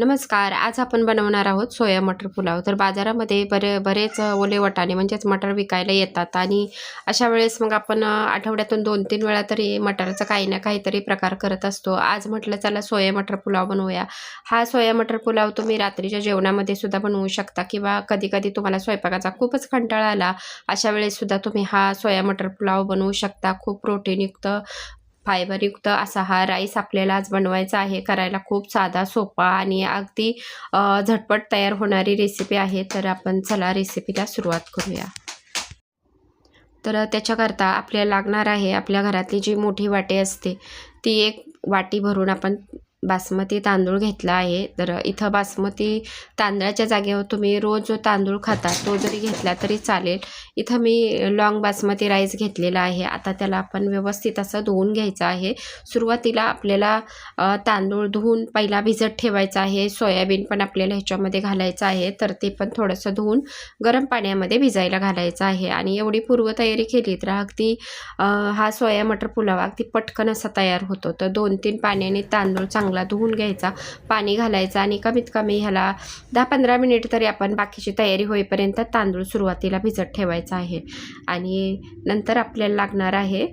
नमस्कार. आज आपण बनवणार आहोत सोया मटर पुलाव. तर बाजारामध्ये बरेच ओले वाटाणे म्हणजेच मटर विकायला येतात आणि अशा वेळेस मग आपण आठवड्यातून 2-3 वेळा तरी मटारचा काही ना काहीतरी प्रकार करत असतो. आज म्हटलं चला सोया मटर पुलाव बनवूया. हा सोया मटर पुलाव तुम्ही रात्रीच्या जेवणामध्ये सुद्धा बनवू शकता किंवा कधी-कधी तुम्हाला स्वयंपाकाचा खूपच कंटाळा आला, अशा वेळेस सुद्धा तुम्ही हा सोया मटर पुलाव बनवू शकता. खूप प्रोटीनयुक्त, फायबरयुक्त असा हा राईस आपल्याला आज बनवायचा आहे. करायला खूप साधा, सोपा आणि अगदी झटपट तयार होणारी रेसिपी आहे. तर आपण चला रेसिपीला सुरुवात करूया. तर त्याच्याकरता आपल्याला लागणार आहे आपल्या घरातली जी मोठी वाटी असते ती एक वाटी भरून आपण बासमती तांदूळ घेतला आहे. तर इथं बासमती तांदळाच्या जागेवर तुम्ही रोज जो तांदूळ खाता तो जरी घेतला तरी चालेल. इथं मी लॉंग बासमती राईस घेतलेला आहे. आता त्याला आपण व्यवस्थित असं धुवून घ्यायचं आहे. सुरुवातीला आपल्याला तांदूळ धुवून पहिला भिजत ठेवायचा आहे. सोयाबीन पण आपल्याला ह्याच्यामध्ये घालायचं आहे. तर ते पण थोडंसं धुवून गरम पाण्यामध्ये भिजायला घालायचं आहे. आणि एवढी पूर्वतयारी केली तर अगदी हा सोया मटर पुलाव अगदी पटकन असा तयार होतो. तर 2-3 पाण्याने तांदूळ चांगला धुवून घ्यायचा, पाणी घालायचं आणि कमीत कमी ह्याला 10-15 मिनिट तरी आपण बाकीची तयारी होईपर्यंत तांदूळ सुरुवातीला भिजत ठेवायचा आहे. आणि नंतर आपल्याला लागणार आहे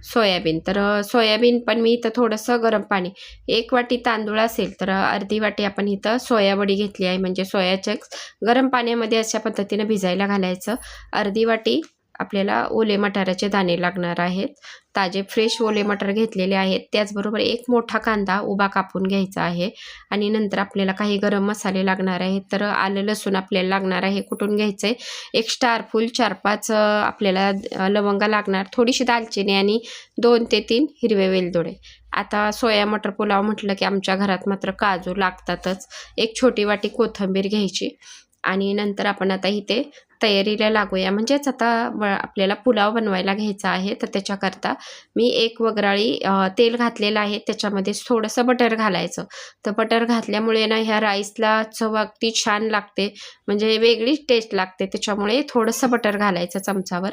सोयाबीन. तर सोयाबीन पण मी इथं थोडंसं गरम पाणी, 1 वाटी तांदूळ असेल तर अर्धी वाटी आपण इथं सोयावडी घेतली आहे, म्हणजे सोया चंक्स गरम पाण्यामध्ये अशा पद्धतीनं भिजायला घालायचं. अर्धी वाटी आपल्याला ओले मटाराचे दाणे लागणार आहेत. ताजे फ्रेश ओले मटर घेतलेले आहेत. त्याचबरोबर एक मोठा कांदा उभा कापून घ्यायचा आहे. आणि नंतर आपल्याला काही गरम मसाले लागणार आहेत. तर आलं लसूण आपल्याला लागणार आहे, कुटून घ्यायचं आहे. एक स्टार फूल, 4-5 आपल्याला लवंगा लागणार, थोडीशी दालचिनी आणि 2 ते 3 हिरवे वेलदोडे. आता सोया मटर पुलाव म्हटलं की आमच्या घरात मात्र काजू लागतातच. एक छोटी वाटी कोथिंबीर घ्यायची. आणि नंतर आपण आता इथे तयारीला लागूया. म्हणजेच आता आपल्याला पुलाव बनवायला घ्यायचा आहे. तर त्याच्याकरता मी एक वगराळी तेल घातलेलं आहे. त्याच्यामध्ये थोडंसं बटर घालायचं. तर बटर घातल्यामुळे ना ह्या राईसला चव अगदी छान लागते, म्हणजे वेगळीच टेस्ट लागते. त्याच्यामुळे थोडंसं बटर घालायचं चमचावर.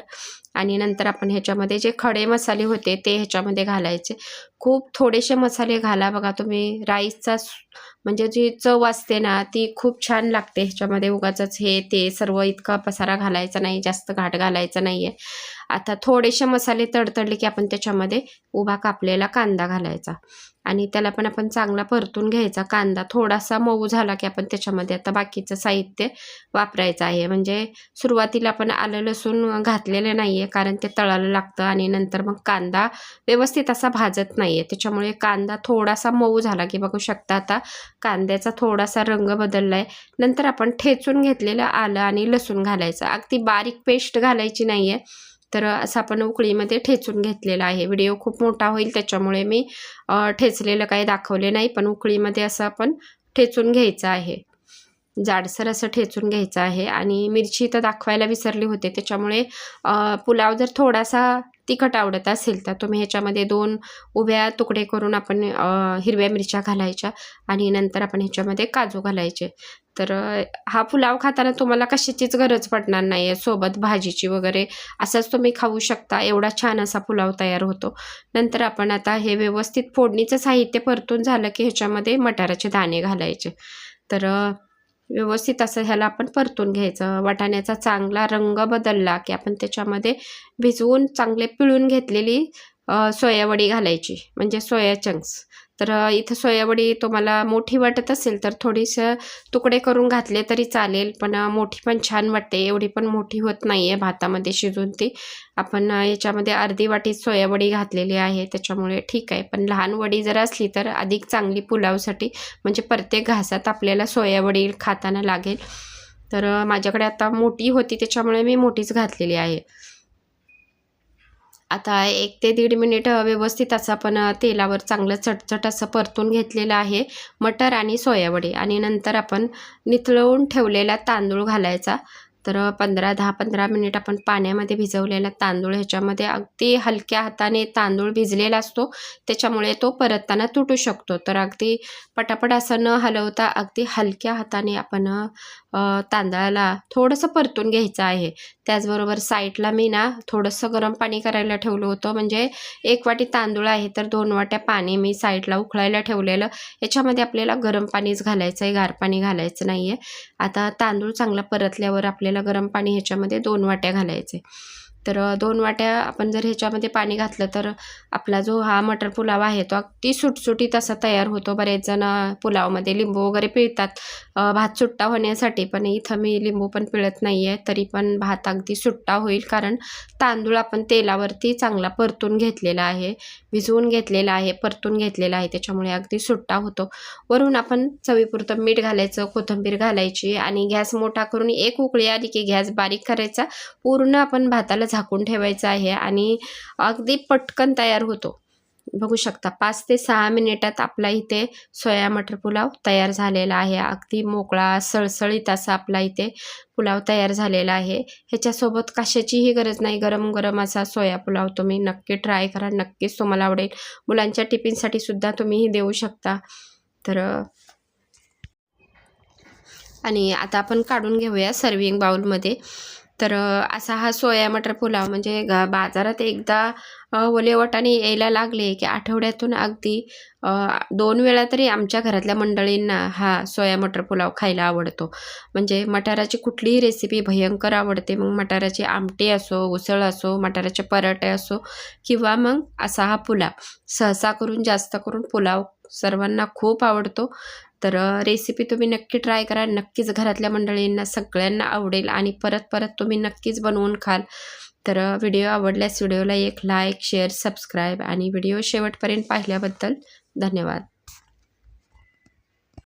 आणि नंतर आपण ह्याच्यामध्ये जे खडे मसाले होते ते ह्याच्यामध्ये घालायचे. खूप थोडेसे मसाले घाला बघा तुम्ही. राईसचा म्हणजे जी चव असते ना ती खूप छान लागते. ह्याच्यामध्ये उगाचच हे ते सर्व इतका पसारा घालायचा नाही, जास्त घाट घालायचा नाही आहे. आता थोडेसे मसाले तडतडले की आपण त्याच्यामध्ये उभा कापलेला कांदा घालायचा आणि त्याला पण आपण चांगला परतून घ्यायचा. कांदा थोडासा मऊ झाला की आपण त्याच्यामध्ये आता बाकीचं साहित्य वापरायचं आहे. म्हणजे सुरुवातीला आपण आलं लसूण घातलेलं नाही आहे, कारण ते तळायला लागतं आणि नंतर मग कांदा व्यवस्थित असा भाजत नाही आहे. त्याच्यामुळे कांदा थोडासा मऊ झाला की बघू शकता आता कांद्याचा थोडासा रंग बदलला आहे. नंतर आपण ठेचून घेतलेलं आलं आणि लसूण घालायचं. अगदी बारीक पेस्ट घालायची नाही आहे. तर असं आपण उकळीमध्ये ठेचून घेतलेला आहे. व्हिडिओ खूप मोठा होईल त्याच्यामुळे मी ठेचलेलं काही दाखवले नाही, पण उकळीमध्ये असं आपण ठेचून घ्यायचं आहे. जाडसर असं ठेचून घ्यायचं आहे. आणि मिरची तर दाखवायला विसरली होते, त्याच्यामुळे पुलाव जर थोडासा तिखट आवडत असेल तर तुम्ही ह्याच्यामध्ये 2 उभ्या तुकडे करून आपण हिरव्या मिरच्या घालायच्या आणि नंतर आपण ह्याच्यामध्ये काजू घालायचे. तर हा पुलाव खाताना तुम्हाला कशाचीच गरज पडणार नाही आहे, सोबत भाजीची वगैरे असंच तुम्ही खाऊ शकता. एवढा छान असा पुलाव तयार होतो. नंतर आपण आता हे व्यवस्थित फोडणीचं साहित्य परतून झालं की ह्याच्यामध्ये मटाराचे दाणे घालायचे. तर व्यवस्थित असं ह्याला आपण परतून घ्यायचं. वाटाण्याचा चांगला रंग बदलला की आपण त्याच्यामध्ये भिजवून चांगले पिळून घेतलेली सोयावडी घालायची, म्हणजे सोया चंक्स. तर इथं सोयावडी तुम्हाला मोठी वाटत असेल तर थोडीसं तुकडे करून घातले तरी चालेल, पण मोठी पण छान वाटते. एवढी पण मोठी होत नाही आहे भातामध्ये शिजून ती. आपण याच्यामध्ये अर्धी वाटी सोयावडी घातलेली आहे, त्याच्यामुळे ठीक आहे. पण लहान वडी जर असली तर अधिक चांगली पुलावसाठी, म्हणजे प्रत्येक घासात आपल्याला सोयावडी खाताना लागेल. तर माझ्याकडे आता मोठी होती त्याच्यामुळे मी मोठीच घातलेली आहे. आता 1 ते 1.5 मिनिट व्यवस्थित असं आपण तेलावर चांगलं चटचट असं परतून घेतलेलं आहे मटर आणि सोयावडी. आणि नंतर आपण निथळवून ठेवलेला तांदूळ घालायचा. तर 10-15 मिनिट आपण पाण्यामध्ये भिजवलेला तांदूळ ह्याच्यामध्ये अगदी हलक्या हाताने, तांदूळ भिजलेला असतो त्याच्यामुळे तो परतताना तुटू शकतो. तर अगदी पटापट असं न हलवता अगदी हलक्या हाताने आपण तांदळाला थोडंसं परतून घ्यायचं आहे. त्याचबरोबर साईडला मी ना थोडंसं गरम पाणी करायला ठेवलं होतं. म्हणजे 1 वाटी तांदूळ आहे तर 2 वाट्या पाणी मी साईडला उकळायला ठेवलेलं. याच्यामध्ये आपल्याला गरम पाणीच घालायचं आहे, गार पाणी घालायचं नाही आहे. आता तांदूळ चांगला परतल्यावर आपल्याला गरम पाणी ह्याच्यामध्ये 2 वाट्या घालायचे. तर 2 वाट्या आपण जर ह्याच्यामध्ये पाणी घातलं तर आपला जो हा मटर पुलाव आहे तो अगदी सुटसुटीत असा तयार होतो. बरेच जण पुलावमध्ये लिंबू वगैरे पिळतात भात सुट्टा होण्यासाठी, पण इथं मी लिंबू पण पिळत नाही आहे. तरी पण भात अगदी सुट्टा होईल, कारण तांदूळ आपण तेलावरती चांगला परतून घेतलेला आहे, भिजवून घेतलेला आहे, परतून घेतलेला आहे, त्याच्यामुळे अगदी सुट्टा होतो. वरून आपण चवीपुरतं मीठ घालायचं, कोथिंबीर घालायची आणि गॅस मोठा करून एक उकळी आली की गॅस बारीक करायचा. पूर्ण आपण भाताला झाकून ठेवायचं आहे आणि अगदी पटकन तयार होतो. बघू शकता 5 ते 6 मिनिटात आपला इथे सोया मटर पुलाव तयार झालेला आहे. अगदी मोकळा सळसळीत असा आपला इथे पुलाव तयार झालेला आहे. ह्याच्यासोबत कशाचीही गरज नाही, गरम गरम असा सोया पुलाव तुम्ही नक्की ट्राय करा, नक्कीच तुम्हाला आवडेल. मुलांच्या टिफिनसाठी सुद्धा तुम्ही देऊ शकता. तर आणि आता आपण काढून घेऊया सर्विंग बाउलमध्ये. तर असा हा सोया मटर पुलाव म्हणजे बाजारात एकदा ओले वाटाणे यायला लागले की आठवड्यातून अगदी 2 वेळा तरी आमच्या घरातल्या मंडळींना हा सोया मटर पुलाव खायला आवडतो. म्हणजे मटाराची कुठलीही रेसिपी भयंकर आवडते. मग मटाराची आमटी असो, उसळ असो, मटाराचे पराठे असो किंवा मग असा हा पुलाव. सहसा करून जास्त करून पुलाव सर्वांना खूप आवडतो. तर रेसिपी तुम्ही नक्की ट्राय करा. नक्कीच घरातल्या मंडळींना सगळ्यांना आवडेल आणि परत परत तुम्ही नक्कीच बनवून खाल. तर व्हिडिओ आवडल्यास व्हिडिओला एक लाईक, शेअर, सबस्क्राईब आणि व्हिडिओ शेवटपर्यंत पाहिल्याबद्दल धन्यवाद.